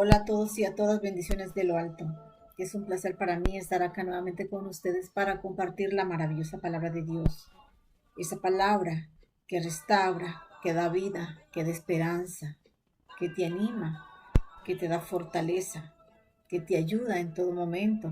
Hola a todos y a todas, bendiciones de lo alto. Es un placer para mí estar acá nuevamente con ustedes para compartir la maravillosa palabra de Dios. Esa palabra que restaura, que da vida, que da esperanza, que te anima, que te da fortaleza, que te ayuda en todo momento.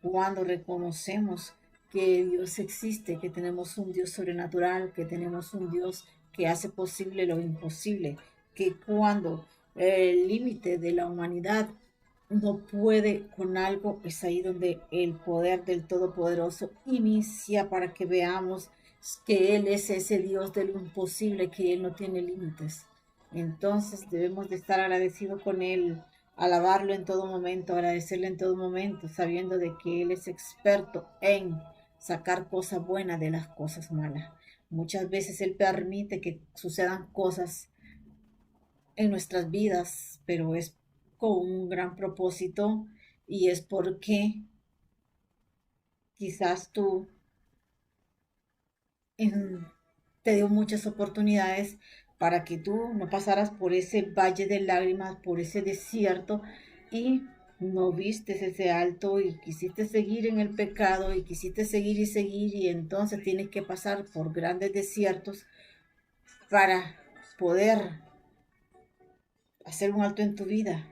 Cuando reconocemos que Dios existe, que tenemos un Dios sobrenatural, que tenemos un Dios que hace posible lo imposible, que cuando el límite de la humanidad no puede con algo, es ahí donde el poder del Todopoderoso inicia para que veamos que Él es ese Dios de lo imposible, que Él no tiene límites. Entonces debemos de estar agradecidos con Él, alabarlo en todo momento, agradecerle en todo momento, sabiendo de que Él es experto en sacar cosas buenas de las cosas malas. Muchas veces Él permite que sucedan cosas en nuestras vidas, pero es con un gran propósito y es porque quizás tú en- te dio muchas oportunidades para que tú no pasaras por ese valle de lágrimas, por ese desierto y no vistes ese alto y quisiste seguir en el pecado y quisiste seguir y entonces tienes que pasar por grandes desiertos para poder hacer un alto en tu vida,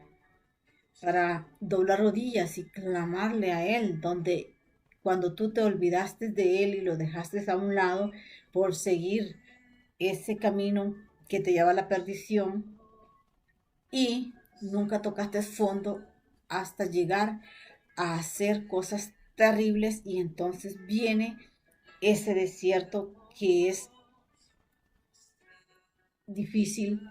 para doblar rodillas y clamarle a Él, donde cuando tú te olvidaste de Él y lo dejaste a un lado por seguir ese camino que te lleva a la perdición y nunca tocaste fondo hasta llegar a hacer cosas terribles y entonces viene ese desierto que es difícil,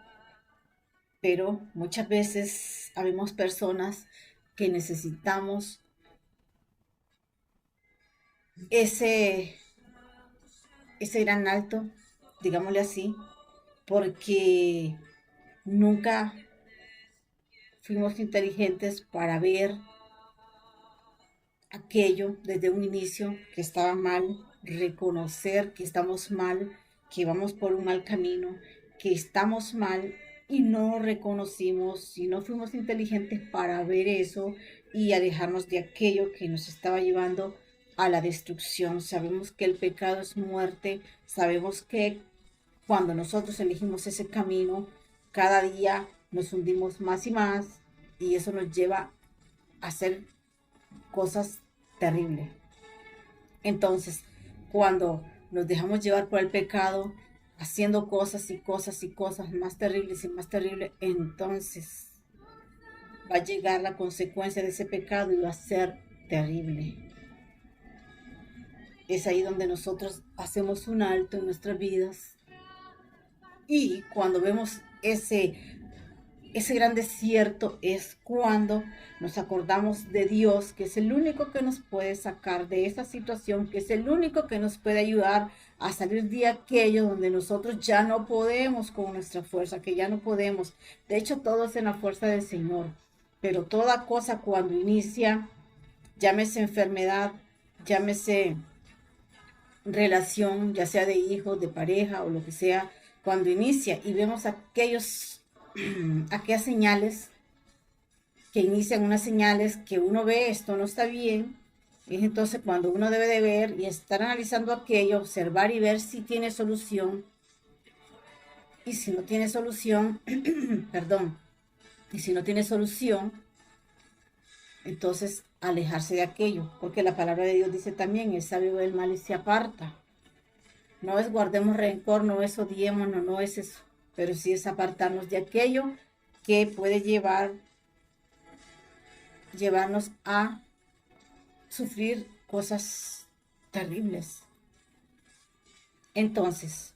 pero muchas veces habemos personas que necesitamos ese ese gran alto, digámosle así, porque nunca fuimos inteligentes para ver aquello desde un inicio que estaba mal, reconocer que estamos mal, que vamos por un mal camino, que estamos mal y no reconocimos y no fuimos inteligentes para ver eso y alejarnos de aquello que nos estaba llevando a la destrucción. Sabemos que el pecado es muerte, sabemos que cuando nosotros elegimos ese camino, cada día nos hundimos más y más y eso nos lleva a hacer cosas terribles. Entonces, cuando nos dejamos llevar por el pecado, haciendo cosas y cosas y cosas más terribles, entonces va a llegar la consecuencia de ese pecado y va a ser terrible. Es ahí donde nosotros hacemos un alto en nuestras vidas y cuando vemos ese gran desierto es cuando nos acordamos de Dios, que es el único que nos puede sacar de esa situación, que es el único que nos puede ayudar a salir de aquello donde nosotros ya no podemos con nuestra fuerza, que ya no podemos. De hecho, todo es en la fuerza del Señor. Pero toda cosa cuando inicia, llámese enfermedad, llámese relación, ya sea de hijos, de pareja o lo que sea, cuando inicia y vemos aquellas señales que inician unas señales que uno ve esto no está bien, es entonces cuando uno debe de ver y estar analizando aquello, observar y ver si tiene solución y si no tiene solución, perdón, y si no tiene solución, entonces alejarse de aquello, porque la palabra de Dios dice también, el sabio del mal y se aparta. No es guardemos rencor, no es odiémonos, no es eso, pero sí es apartarnos de aquello que puede llevarnos a sufrir cosas terribles. Entonces,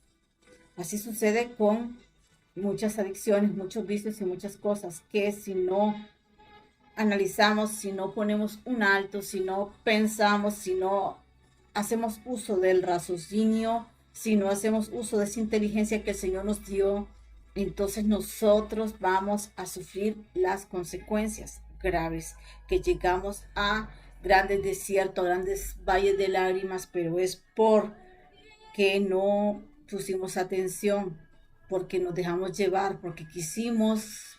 así sucede con muchas adicciones, muchos vicios y muchas cosas que si no analizamos, si no ponemos un alto, si no pensamos, si no hacemos uso del raciocinio, si no hacemos uso de esa inteligencia que el Señor nos dio, entonces nosotros vamos a sufrir las consecuencias graves, que llegamos a grandes desiertos, grandes valles de lágrimas, pero es porque no pusimos atención, porque nos dejamos llevar, porque quisimos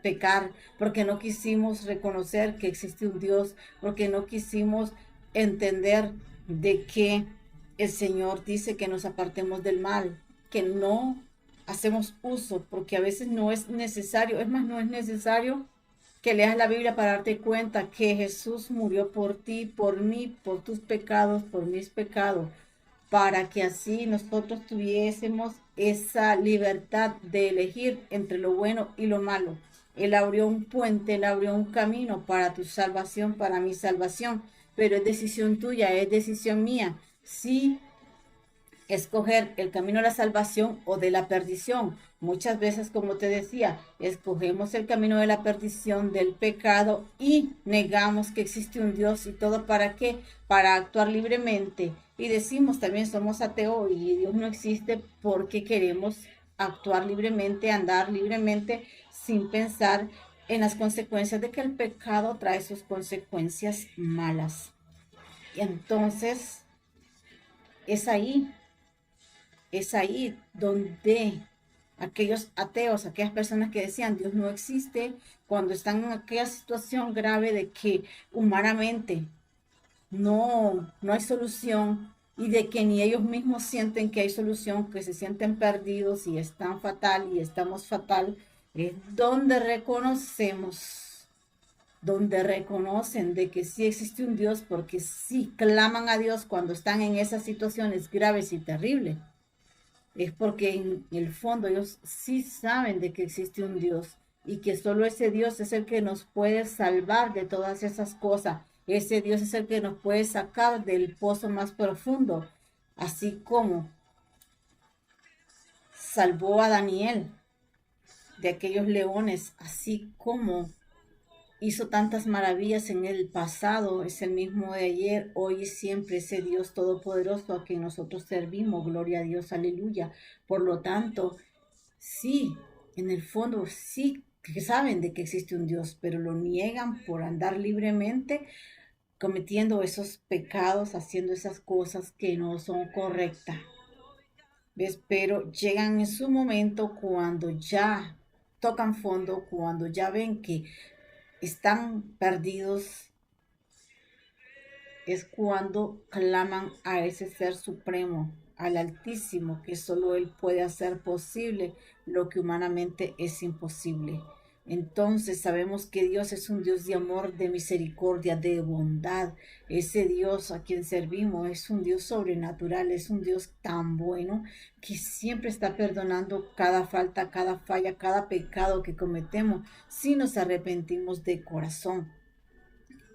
pecar, porque no quisimos reconocer que existe un Dios, porque no quisimos entender de que el Señor dice que nos apartemos del mal, que no hacemos uso, porque a veces no es necesario, es más, no es necesario que leas la Biblia para darte cuenta que Jesús murió por ti, por mí, por tus pecados, por mis pecados, para que así nosotros tuviésemos esa libertad de elegir entre lo bueno y lo malo. Él abrió un puente, Él abrió un camino para tu salvación, para mi salvación, pero es decisión tuya, es decisión mía. Si escoger el camino de la salvación o de la perdición. Muchas veces, como te decía, escogemos el camino de la perdición, del pecado, y negamos que existe un Dios. ¿Y todo para qué? Para actuar libremente. Y decimos también somos ateos y Dios no existe, porque queremos actuar libremente, andar libremente sin pensar en las consecuencias de que el pecado trae sus consecuencias malas. Y entonces es ahí es ahí donde aquellos ateos, aquellas personas que decían Dios no existe, cuando están en aquella situación grave de que humanamente no hay solución, y de que ni ellos mismos sienten que hay solución, que se sienten perdidos y están fatal y estamos fatal, es donde reconocen de que sí existe un Dios, porque sí claman a Dios cuando están en esas situaciones graves y terribles. Es porque en el fondo ellos sí saben de que existe un Dios, y que solo ese Dios es el que nos puede salvar de todas esas cosas. Ese Dios es el que nos puede sacar del pozo más profundo, así como salvó a Daniel de aquellos leones, así como hizo tantas maravillas en el pasado, es el mismo de ayer, hoy y siempre, ese Dios todopoderoso a quien nosotros servimos. Gloria a Dios, aleluya. Por lo tanto, sí, en el fondo sí que saben de que existe un Dios, pero lo niegan por andar libremente cometiendo esos pecados, haciendo esas cosas que no son correctas. ¿Ves? Pero llegan en su momento cuando ya tocan fondo, cuando ya ven que están perdidos, es cuando claman a ese ser supremo, al Altísimo, que solo Él puede hacer posible lo que humanamente es imposible. Entonces sabemos que Dios es un Dios de amor, de misericordia, de bondad. Ese Dios a quien servimos es un Dios sobrenatural, es un Dios tan bueno que siempre está perdonando cada falta, cada falla, cada pecado que cometemos si nos arrepentimos de corazón.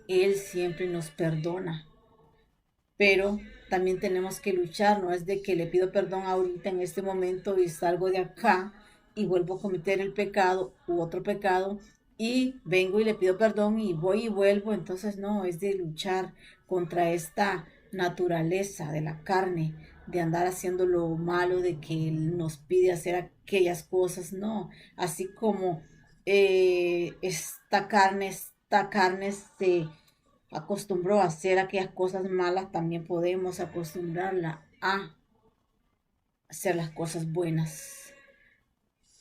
Él siempre nos perdona, pero también tenemos que luchar. No es de que le pido perdón ahorita en este momento y salgo de acá y vuelvo a cometer el pecado u otro pecado y vengo y le pido perdón y voy y vuelvo. Entonces no, es de luchar contra esta naturaleza de la carne, de andar haciendo lo malo, de que Él nos pide hacer aquellas cosas. No, así como esta carne se acostumbró a hacer aquellas cosas malas, también podemos acostumbrarla a hacer las cosas buenas.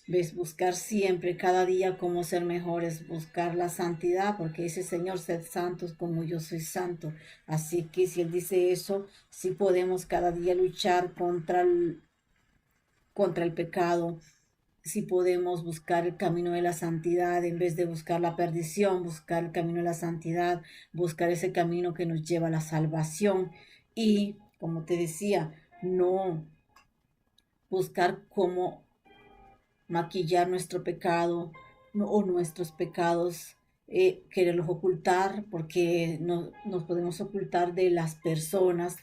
¿Ves? Buscar siempre, cada día, cómo ser mejores, buscar la santidad, porque dice Señor, sed santos como yo soy santo. Así que si Él dice eso, sí podemos cada día luchar contra el pecado. Si podemos buscar el camino de la santidad en vez de buscar la perdición, buscar el camino de la santidad, buscar ese camino que nos lleva a la salvación. Y, como te decía, no buscar cómo maquillar nuestro pecado o nuestros pecados, quererlos ocultar, porque no nos podemos ocultar de las personas,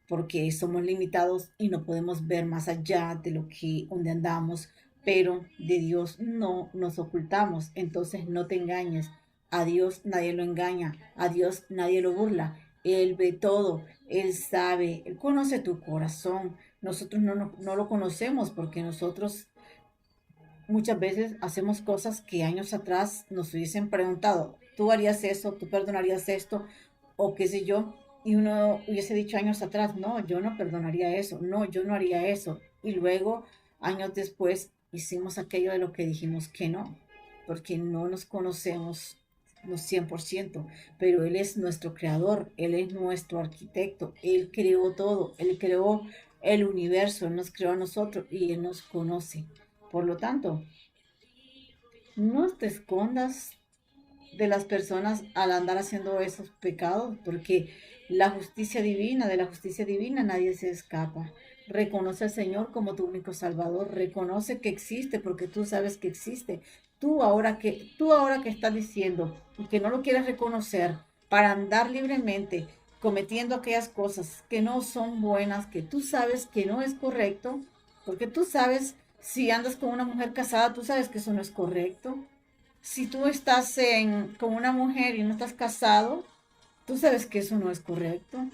porque somos limitados y no podemos ver más allá de lo que donde andamos, pero de Dios no nos ocultamos. Entonces no te engañes. A Dios nadie lo engaña, a Dios nadie lo burla. Él ve todo, Él sabe, Él conoce tu corazón. Nosotros no lo conocemos, porque nosotros muchas veces hacemos cosas que años atrás nos hubiesen preguntado, ¿tú harías eso? ¿Tú perdonarías esto? O qué sé yo. Y uno hubiese dicho años atrás, no, yo no perdonaría eso, no, yo no haría eso. Y luego, años después, hicimos aquello de lo que dijimos que no. porque no nos conocemos no 100%, pero Él es nuestro creador, Él es nuestro arquitecto, Él creó todo, Él creó el universo, Él nos creó a nosotros y Él nos conoce. Por lo tanto, no te escondas de las personas al andar haciendo esos pecados, porque de la justicia divina nadie se escapa. Reconoce al Señor como tu único Salvador, reconoce que existe, porque tú sabes que existe. Tú ahora que estás diciendo que no lo quieres reconocer para andar libremente cometiendo aquellas cosas que no son buenas, que tú sabes que no es correcto, porque tú sabes, si andas con una mujer casada, tú sabes que eso no es correcto. Si tú estás con una mujer y no estás casado, tú sabes que eso no es correcto.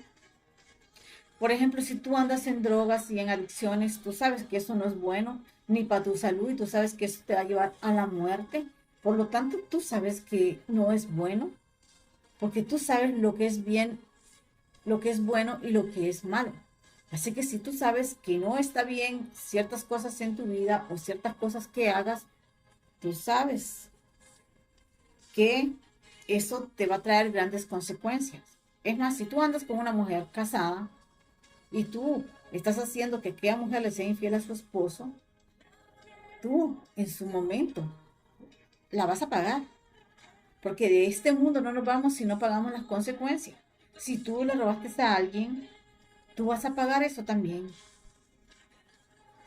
Por ejemplo, si tú andas en drogas y en adicciones, tú sabes que eso no es bueno ni para tu salud y tú sabes que eso te va a llevar a la muerte. Por lo tanto, tú sabes que no es bueno, porque tú sabes lo que es bien, lo que es bueno y lo que es malo. Así que si tú sabes que no está bien ciertas cosas en tu vida o ciertas cosas que hagas, tú sabes que eso te va a traer grandes consecuencias. Es más, si tú andas con una mujer casada y tú estás haciendo que aquella mujer le sea infiel a su esposo, tú en su momento la vas a pagar. Porque de este mundo no nos vamos si no pagamos las consecuencias. Si tú le robaste a alguien, tú vas a pagar eso también.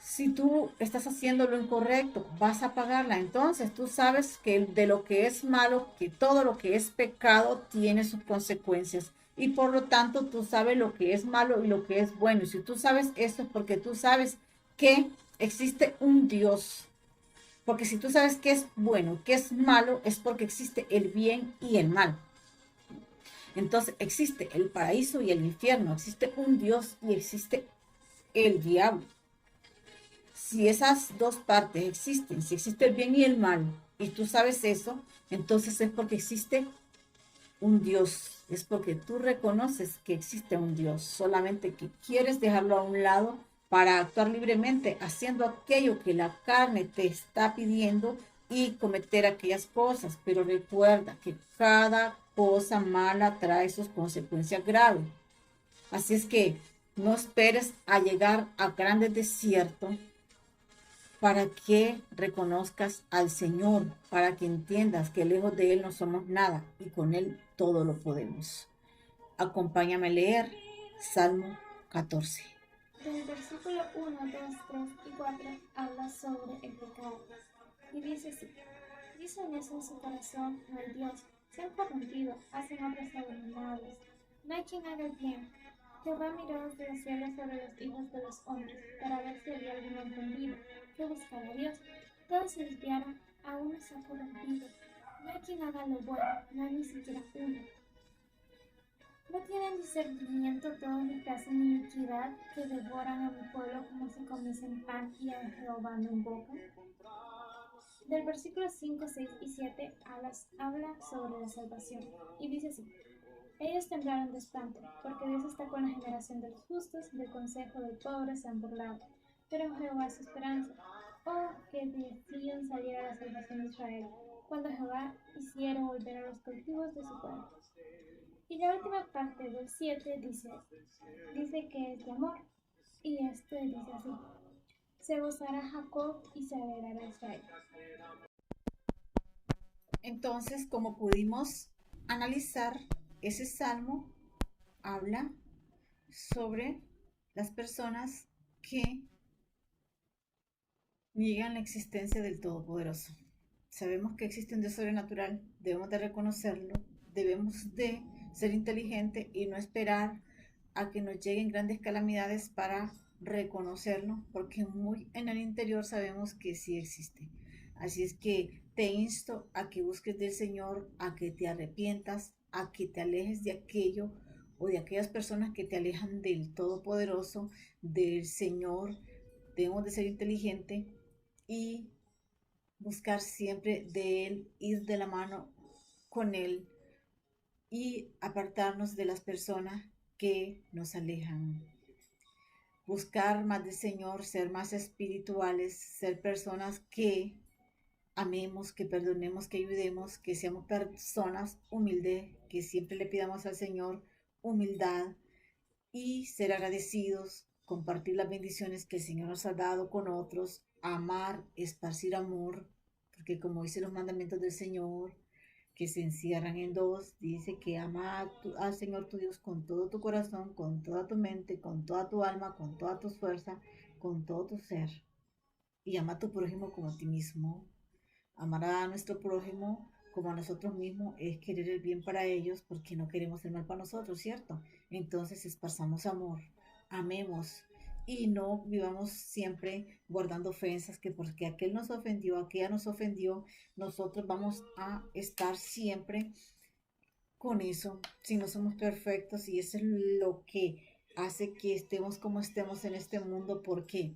Si tú estás haciendo lo incorrecto, vas a pagarla. Entonces tú sabes que de lo que es malo, que todo lo que es pecado tiene sus consecuencias. Y por lo tanto tú sabes lo que es malo y lo que es bueno. Y si tú sabes esto es porque tú sabes que existe un Dios. Porque si tú sabes que es bueno, que es malo, es porque existe el bien y el mal. Entonces existe el paraíso y el infierno. Existe un Dios y existe el diablo. Si esas dos partes existen, si existe el bien y el mal, y tú sabes eso, entonces es porque existe un Dios, es porque tú reconoces que existe un Dios, solamente que quieres dejarlo a un lado para actuar libremente, haciendo aquello que la carne te está pidiendo y cometer aquellas cosas. Pero recuerda que cada cosa mala trae sus consecuencias graves. Así es que no esperes a llegar a grandes desiertos para que reconozcas al Señor, para que entiendas que lejos de Él no somos nada y con Él todo lo podemos. Acompáñame a leer Salmo 14. Del versículo 1, 2, 3 y 4 habla sobre el pecado. Y dice así: dicen eso en su corazón, no hay Dios, se han corrompido, hacen obras abominables, no hay quien haga el bien. Jehová miró desde los cielos sobre los hijos de los hombres, para ver si había alguno entendido, que buscara a Dios. Todos se desviaron, a uno se ha corrompido. No hay quien haga lo bueno, no hay ni siquiera uno. ¿No tienen discernimiento todos los que hacen iniquidad, que devoran a mi pueblo como si comiesen pan y a Jehová no invocan? Del versículo 5, 6 y 7 habla sobre la salvación, y dice así: ellos temblaron de espanto, porque Dios está con la generación de los justos, del consejo del pobre se han burlado. Pero en Jehová es su esperanza. Oh, que de Sion saliera la salvación de Israel, cuando Jehová hiciera volver a los cautivos de su pueblo. Y la última parte del 7 dice que es de amor, y este dice así: se gozará Jacob y se alegrará Israel. Entonces, como pudimos analizar, ese salmo habla sobre las personas que niegan la existencia del Todopoderoso. Sabemos que existe un Dios sobrenatural, debemos de reconocerlo, debemos de ser inteligentes y no esperar a que nos lleguen grandes calamidades para reconocerlo, porque muy en el interior sabemos que sí existe. Así es que te insto a que busques del Señor, a que te arrepientas, a que te alejes de aquello o de aquellas personas que te alejan del Todopoderoso, del Señor. Debemos de ser inteligentes y buscar siempre de Él, ir de la mano con Él y apartarnos de las personas que nos alejan. Buscar más del Señor, ser más espirituales, ser personas que amemos, que perdonemos, que ayudemos, que seamos personas humildes, que siempre le pidamos al Señor humildad y ser agradecidos, compartir las bendiciones que el Señor nos ha dado con otros, amar, esparcir amor, porque como dice los mandamientos del Señor, que se encierran en dos, dice que ama al Señor tu Dios con todo tu corazón, con toda tu mente, con toda tu alma, con toda tu fuerza, con todo tu ser. Y ama a tu prójimo como a ti mismo. Amar a nuestro prójimo como a nosotros mismos es querer el bien para ellos porque no queremos el mal para nosotros, ¿cierto? Entonces esparzamos amor, amemos y no vivamos siempre guardando ofensas que porque aquel nos ofendió, aquella nos ofendió, nosotros vamos a estar siempre con eso, si no somos perfectos y eso es lo que hace que estemos como estemos en este mundo porque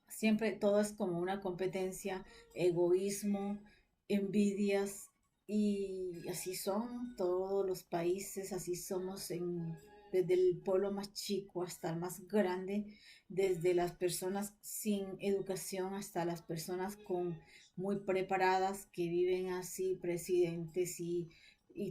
siempre todo es como una competencia, egoísmo, envidias y así son todos los países, así somos desde el pueblo más chico hasta el más grande, desde las personas sin educación hasta las personas con muy preparadas que viven así, presidentes y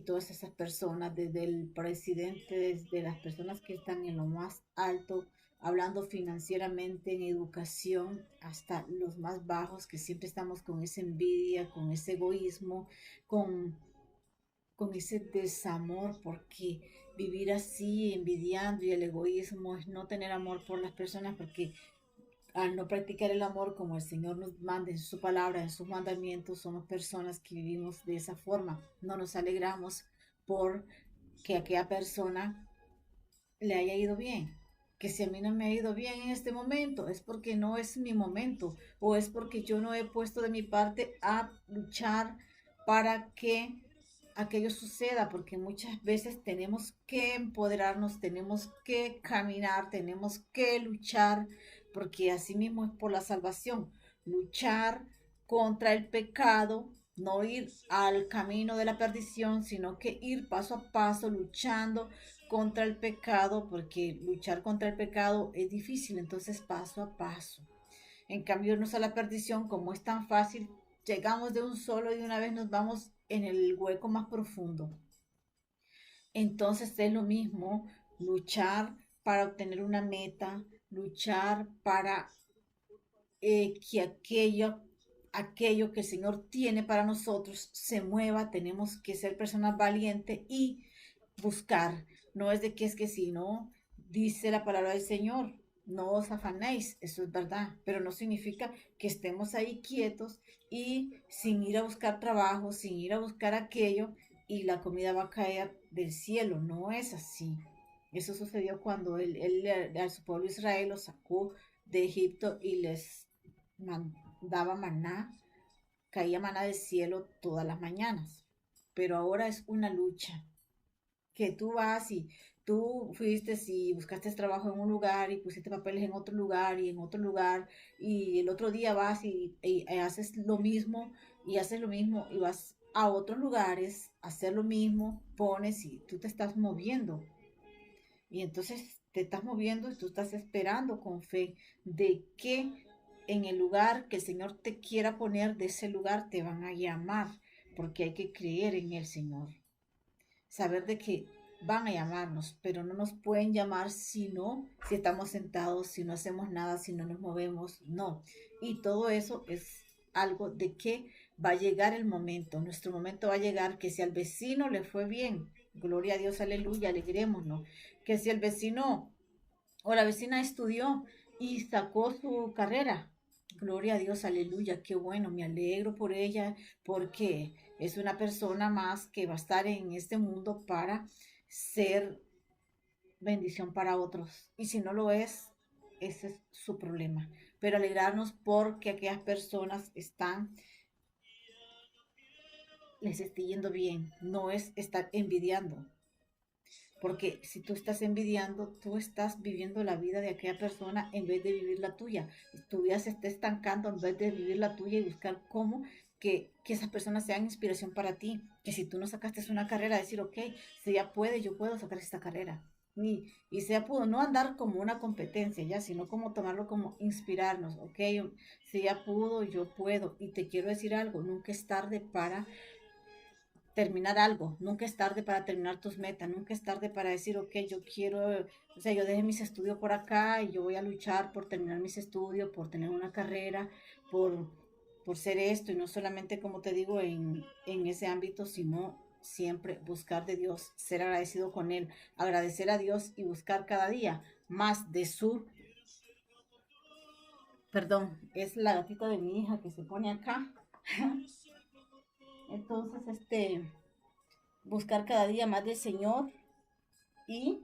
todas esas personas, desde el presidente, desde las personas que están en lo más alto hablando financieramente, en educación, hasta los más bajos, que siempre estamos con esa envidia, con ese egoísmo, con, con ese desamor, porque vivir así, envidiando y el egoísmo es no tener amor por las personas, porque al no practicar el amor como el Señor nos manda en su palabra, en sus mandamientos, somos personas que vivimos de esa forma. No nos alegramos por que aquella persona le haya ido bien. Que si a mí no me ha ido bien en este momento, es porque no es mi momento o es porque yo no he puesto de mi parte a luchar para que aquello suceda, porque muchas veces tenemos que empoderarnos, tenemos que caminar, tenemos que luchar, porque así mismo es por la salvación, luchar contra el pecado, no ir al camino de la perdición, sino que ir paso a paso luchando contra el pecado, porque luchar contra el pecado es difícil, entonces paso a paso. En cambio, irnos a la perdición, como es tan fácil, llegamos de un solo y de una vez nos vamos en el hueco más profundo. Entonces es lo mismo luchar para obtener una meta, luchar para que aquello que el Señor tiene para nosotros se mueva. Tenemos que ser personas valientes y buscar. No es de que es que si no, dice la palabra del Señor, no os afanéis, eso es verdad, pero no significa que estemos ahí quietos y sin ir a buscar trabajo, sin ir a buscar aquello y la comida va a caer del cielo. No es así. Eso sucedió cuando a su pueblo Israel lo sacó de Egipto y les daba maná, caía maná del cielo todas las mañanas. Pero ahora es una lucha que tú vas y tú fuiste y buscaste trabajo en un lugar y pusiste papeles en otro lugar y en otro lugar y el otro día vas y haces lo mismo y haces lo mismo y vas a otros lugares a hacer lo mismo, pones y tú te estás moviendo y entonces te estás moviendo y tú estás esperando con fe de que en el lugar que el Señor te quiera poner, de ese lugar te van a llamar, porque hay que creer en el Señor. Saber de que van a llamarnos, pero no nos pueden llamar si estamos sentados, si no hacemos nada, si no nos movemos, no. Y todo eso es algo de que va a llegar el momento, nuestro momento va a llegar, que si al vecino le fue bien, gloria a Dios, aleluya, alegrémonos, que si el vecino o la vecina estudió y sacó su carrera. Gloria a Dios, aleluya, qué bueno, me alegro por ella porque es una persona más que va a estar en este mundo para ser bendición para otros. Y si no lo es, ese es su problema. Pero alegrarnos porque aquellas personas les esté yendo bien, no es estar envidiando. Porque si tú estás envidiando, tú estás viviendo la vida de aquella persona en vez de vivir la tuya. Tu vida se está estancando en vez de vivir la tuya y buscar cómo que esas personas sean inspiración para ti. Que si tú no sacaste una carrera, decir, ok, si ella puede, yo puedo sacar esta carrera. y sea pudo no andar como una competencia ya, sino como tomarlo como inspirarnos, ok, si ella pudo, yo puedo. Y te quiero decir algo, nunca es tarde para terminar algo, nunca es tarde para terminar tus metas, nunca es tarde para decir, ok, yo quiero, o sea, yo dejé mis estudios por acá y yo voy a luchar por terminar mis estudios, por tener una carrera, por, por ser esto, y no solamente, como te digo, en ese ámbito, sino siempre buscar de Dios, ser agradecido con Él, agradecer a Dios y buscar cada día más de su, perdón, es la gatita de mi hija que se pone acá. Entonces, buscar cada día más del Señor y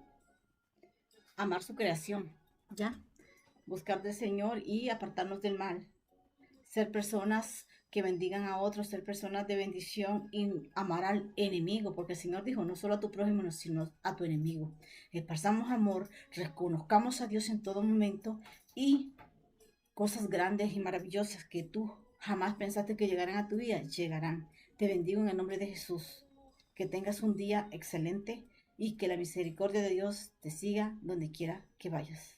amar su creación, ¿ya? Buscar del Señor y apartarnos del mal. Ser personas que bendigan a otros, ser personas de bendición y amar al enemigo, porque el Señor dijo, no solo a tu prójimo, sino a tu enemigo. Esparzamos amor, reconozcamos a Dios en todo momento y cosas grandes y maravillosas que tú jamás pensaste que llegaran a tu vida, llegarán. Te bendigo en el nombre de Jesús. Que tengas un día excelente y que la misericordia de Dios te siga donde quiera que vayas.